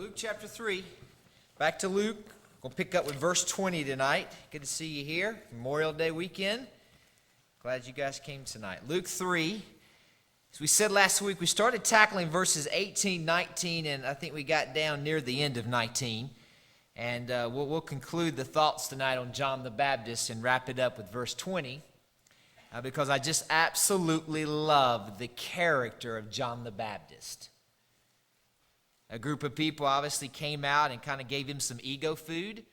Luke chapter 3. Back to Luke. We'll pick up with verse 20 tonight. Good to see you here. Memorial Day weekend. Glad you guys came tonight. Luke 3. As we said last week, we started tackling verses 18, 19, and I think we got down near the end of 19. And we'll conclude the thoughts tonight on John the Baptist and wrap it up with verse 20. Because I just absolutely love the character of John the Baptist. A group of people obviously came out and kind of gave him some ego food,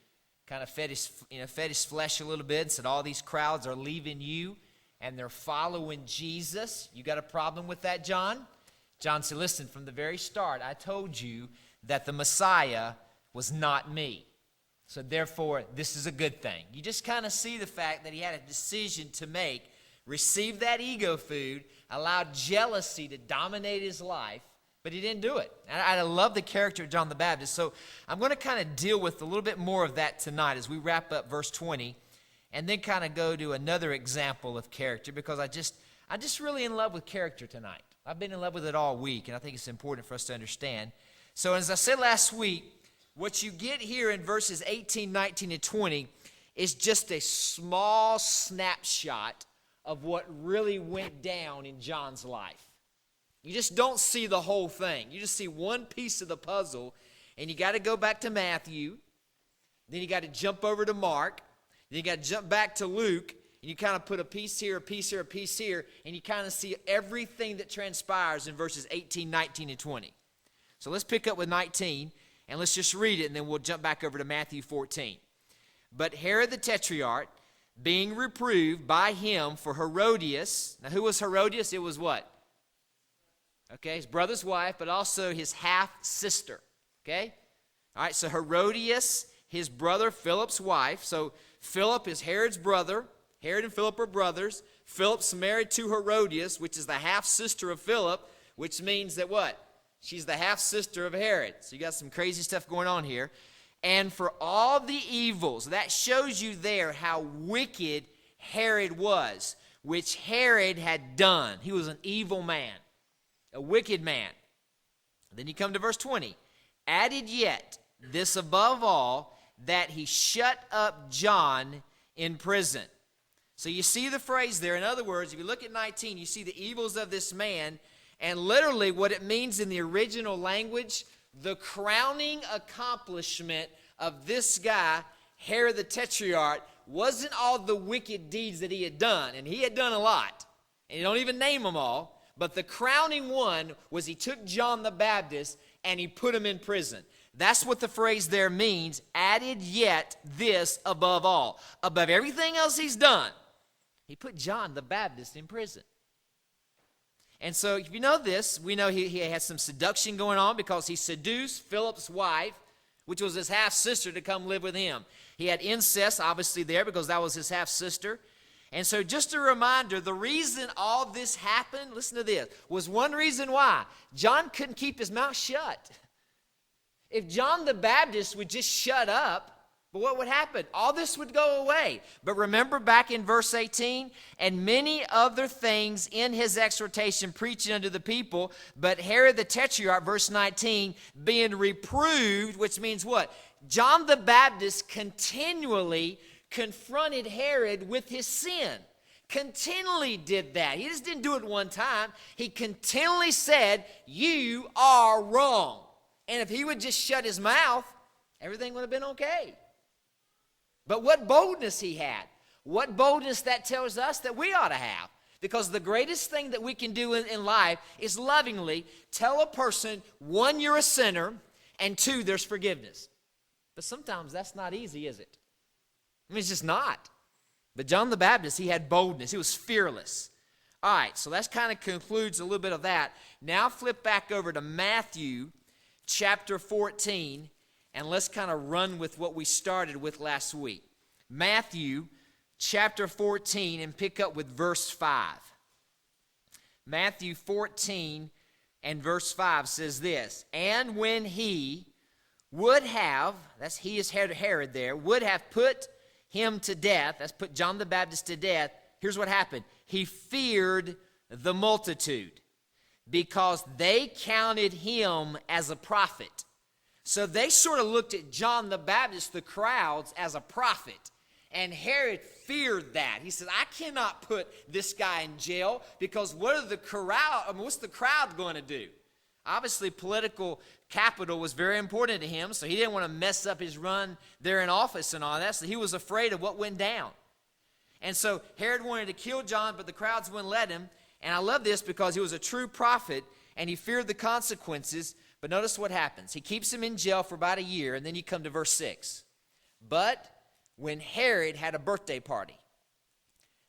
kind of fed his flesh a little bit and said, all these crowds are leaving you and they're following Jesus. You got a problem with that, John? John said, listen, from the very start, I told you that the Messiah was not me. So therefore, this is a good thing. You just kind of see the fact that he had a decision to make, receive that ego food, allow jealousy to dominate his life, but he didn't do it. And I love the character of John the Baptist. So I'm going to kind of deal with a little bit more of that tonight as we wrap up verse 20 and then kind of go to another example of character because I just really in love with character tonight. I've been in love with it all week, and I think it's important for us to understand. So as I said last week, what you get here in verses 18, 19, and 20 is just a small snapshot of what really went down in John's life. You just don't see the whole thing. You just see one piece of the puzzle, and you got to go back to Matthew. Then you got to jump over to Mark. Then you got to jump back to Luke, and you kind of put a piece here, a piece here, a piece here, and you kind of see everything that transpires in verses 18, 19, and 20. So let's pick up with 19, and let's just read it, and then we'll jump back over to Matthew 14. But Herod the Tetrarch, being reproved by him for Herodias. Now, who was Herodias? It was what? Okay, his brother's wife, but also his half-sister. Okay? All right, so Herodias, his brother Philip's wife. So Philip is Herod's brother. Herod and Philip are brothers. Philip's married to Herodias, which is the half-sister of Philip, which means that what? She's the half-sister of Herod. So you got some crazy stuff going on here. And for all the evils, that shows you there how wicked Herod was, which Herod had done. He was an evil man, a wicked man. Then you come to verse 20. Added yet this above all, that he shut up John in prison. So you see the phrase there. In other words, if you look at 19, you see the evils of this man. And literally what it means in the original language, the crowning accomplishment of this guy, Herod the Tetrarch, wasn't all the wicked deeds that he had done. And he had done a lot. And you don't even name them all. But the crowning one was he took John the Baptist and he put him in prison. That's what the phrase there means, added yet this above all. Above everything else he's done, he put John the Baptist in prison. And so if you know this, we know he had some seduction going on because he seduced Philip's wife, which was his half-sister, to come live with him. He had incest, obviously, there because that was his half-sister. And so just a reminder, the reason all this happened, listen to this, was one reason why. John couldn't keep his mouth shut. If John the Baptist would just shut up, but what would happen? All this would go away. But remember back in verse 18, and many other things in his exhortation preaching unto the people, but Herod the Tetrarch, verse 19, being reproved, which means what? John the Baptist continually confronted Herod with his sin. Continually did that. He just didn't do it one time. He continually said, you are wrong. And if he would just shut his mouth, everything would have been okay. But what boldness he had. What boldness that tells us that we ought to have. Because the greatest thing that we can do in life is lovingly tell a person, one, you're a sinner, and two, there's forgiveness. But sometimes that's not easy, is it? I mean, it's just not. But John the Baptist, he had boldness. He was fearless. All right, so that kind of concludes a little bit of that. Now flip back over to Matthew chapter 14, and let's kind of run with what we started with last week. Matthew chapter 14, and pick up with verse 5. Matthew 14 and verse 5 says this, and when he would have, that's he is Herod there, would have put him to death, that's put John the Baptist to death, here's what happened. He feared the multitude because they counted him as a prophet. So they sort of looked at John the Baptist, the crowds, as a prophet. And Herod feared that. He said, I cannot put this guy in jail because what's the crowd going to do? Obviously, political capital was very important to him, so he didn't want to mess up his run there in office and all that, so he was afraid of what went down. And so Herod wanted to kill John, but the crowds wouldn't let him. And I love this because he was a true prophet, and he feared the consequences. But notice what happens. He keeps him in jail for about a year, and then you come to verse 6. But when Herod had a birthday party,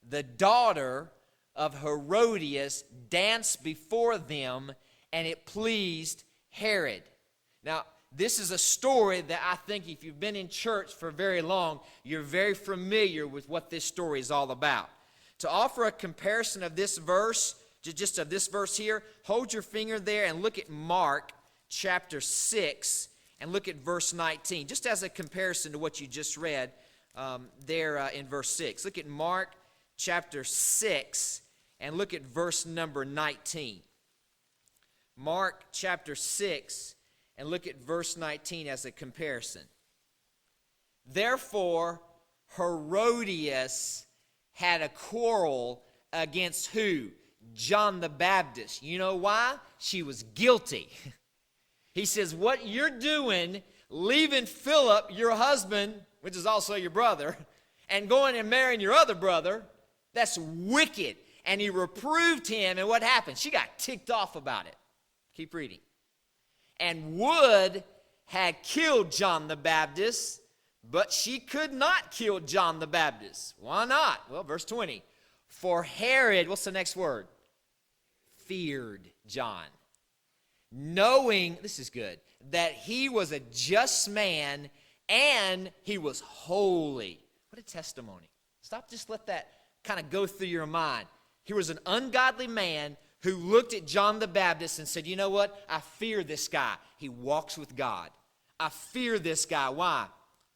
the daughter of Herodias danced before them, and it pleased Herod. Now, this is a story that I think if you've been in church for very long, you're very familiar with what this story is all about. To offer a comparison of this verse, just of this verse here, hold your finger there and look at Mark chapter 6 and look at verse 19, just as a comparison to what you just read there in verse 6. Look at Mark chapter 6 and look at verse number 19. Mark chapter 6 and look at verse 19 as a comparison. Therefore, Herodias had a quarrel against who? John the Baptist. You know why? She was guilty. He says, what you're doing, leaving Philip, your husband, which is also your brother, and going and marrying your other brother, that's wicked. And he reproved him, and what happened? She got ticked off about it. Keep reading. And would had killed John the Baptist, but she could not kill John the Baptist. Why not? Well, verse 20. For Herod, what's the next word? Feared John, knowing, this is good, that he was a just man and he was holy. What a testimony. Stop, just let that kind of go through your mind. He was an ungodly man who looked at John the Baptist and said, you know what? I fear this guy. He walks with God. I fear this guy. Why?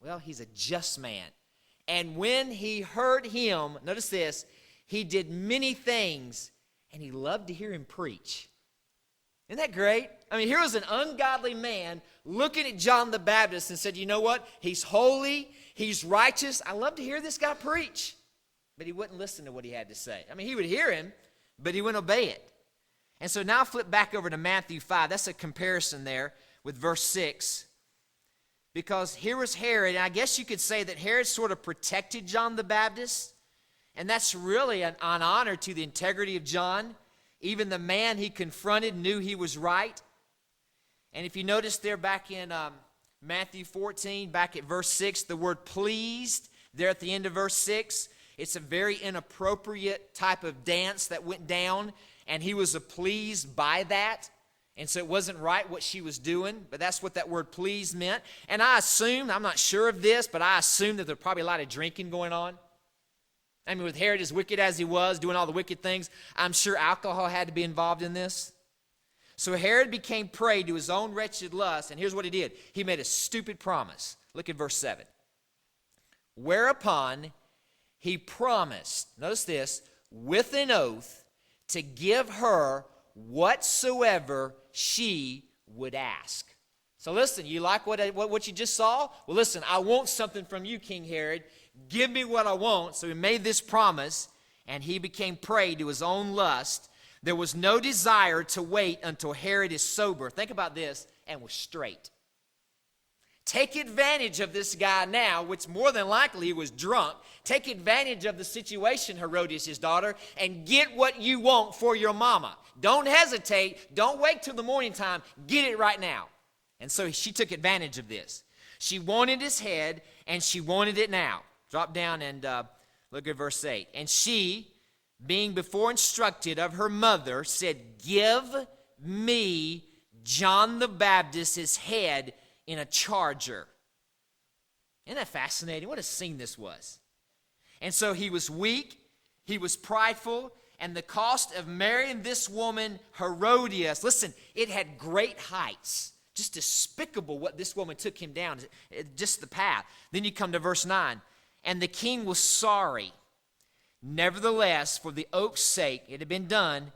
Well, he's a just man. And when he heard him, notice this, he did many things, and he loved to hear him preach. Isn't that great? I mean, here was an ungodly man looking at John the Baptist and said, you know what? He's holy. He's righteous. I love to hear this guy preach. But he wouldn't listen to what he had to say. I mean, he would hear him, but he wouldn't obey it. And so now flip back over to Matthew 5. That's a comparison there with verse 6. Because here was Herod, and I guess you could say that Herod sort of protected John the Baptist. And that's really an honor to the integrity of John. Even the man he confronted knew he was right. And if you notice there back in Matthew 14, back at verse 6, the word pleased there at the end of verse 6, it's a very inappropriate type of dance that went down, and he was pleased by that. And so it wasn't right what she was doing, but that's what that word pleased meant. And I assume, I'm not sure of this, but I assume that there's probably a lot of drinking going on. I mean, with Herod as wicked as he was, doing all the wicked things, I'm sure alcohol had to be involved in this. So Herod became prey to his own wretched lust, and here's what he did. He made a stupid promise. Look at verse 7. Whereupon he promised, notice this, with an oath to give her whatsoever she would ask. So listen, you like what you just saw? Well, listen, I want something from you, King Herod. Give me what I want. So he made this promise, and he became prey to his own lust. There was no desire to wait until Herod is sober. Think about this, and was straight. Take advantage of this guy now, which more than likely he was drunk. Take advantage of the situation, Herodias, his daughter, and get what you want for your mama. Don't hesitate. Don't wait till the morning time. Get it right now. And so she took advantage of this. She wanted his head, and she wanted it now. Drop down and look at verse 8. And she, being before instructed of her mother, said, give me John the Baptist's head in a charger. Isn't that fascinating? What a scene this was. And so he was weak, he was prideful, and the cost of marrying this woman, Herodias, listen, it had great heights. Just despicable what this woman took him down, just the path. Then you come to verse 9. And the king was sorry. Nevertheless, for the oath's sake, it had been done,